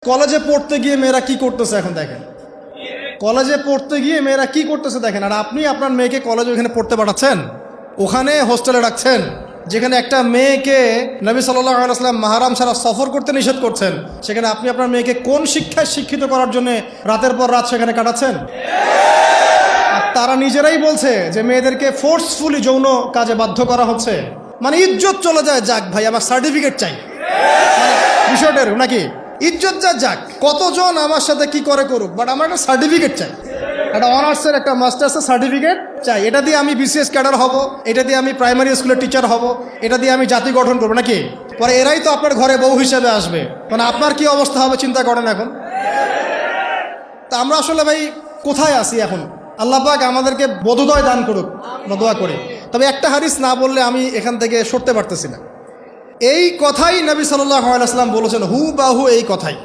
কলেজে পড়তে গিয়ে মেয়েরা কি করতেছে এখন দেখেন, কলেজে পড়তে গিয়ে মেয়েরা কি করতেছে দেখেন। আর আপনি আপনার মেয়েকে কলেজে ওখানে পড়তে পাঠাচ্ছেন, ওখানে হোস্টেলে রাখছেন, যেখানে একটা মেয়েকে নবী সাল্লাল্লাহু আলাইহি ওয়াসাল্লাম মাহরাম ছাড়া সফর করতে নিষেধ করছেন, সেখানে আপনি আপনার মেয়েকে কোন শিক্ষায় শিক্ষিত করার জন্য রাতের পর রাত সেখানে কাটাচ্ছেন? আর তারা নিজেরাই বলছে যে মেয়েদেরকে ফোর্সফুলি যৌন কাজে বাধ্য করা হচ্ছে। মানে ইজ্জত চলে যায়, যাক ভাই আমার সার্টিফিকেট চাই, মানে বিষয়টা এরকম নাকি? ইজ্জত যাক, কতজন আমার সাথে কি করে করুক, বাট আমার একটা সার্টিফিকেট চাই, একটা অনার্সের একটা মাস্টার্সের সার্টিফিকেট চাই। এটা দিয়ে আমি বিসিএস ক্যাডার হব, এটা দিয়ে আমি প্রাইমারি স্কুলের টিচার হব, এটা দিয়ে আমি জাতি গঠন করবো নাকি? পরে এরাই তো আপনার ঘরে বউ হিসেবে আসবে, মানে আপনার কি অবস্থা হবে চিন্তা করেন এখন। তা আমরা আসলে ভাই কোথায় আছি এখন? আল্লাহ পাক আমাদেরকে বোধোদয় দান করুক, দোয়া করে। তবে একটা হাদিস না বললে আমি এখান থেকে সরতে পারতেছি না। এই কথাই নবী সাল্লাল্লাহু আলাইহি ওয়াসাল্লাম বলেছেন, হুবাহু এই কথাই।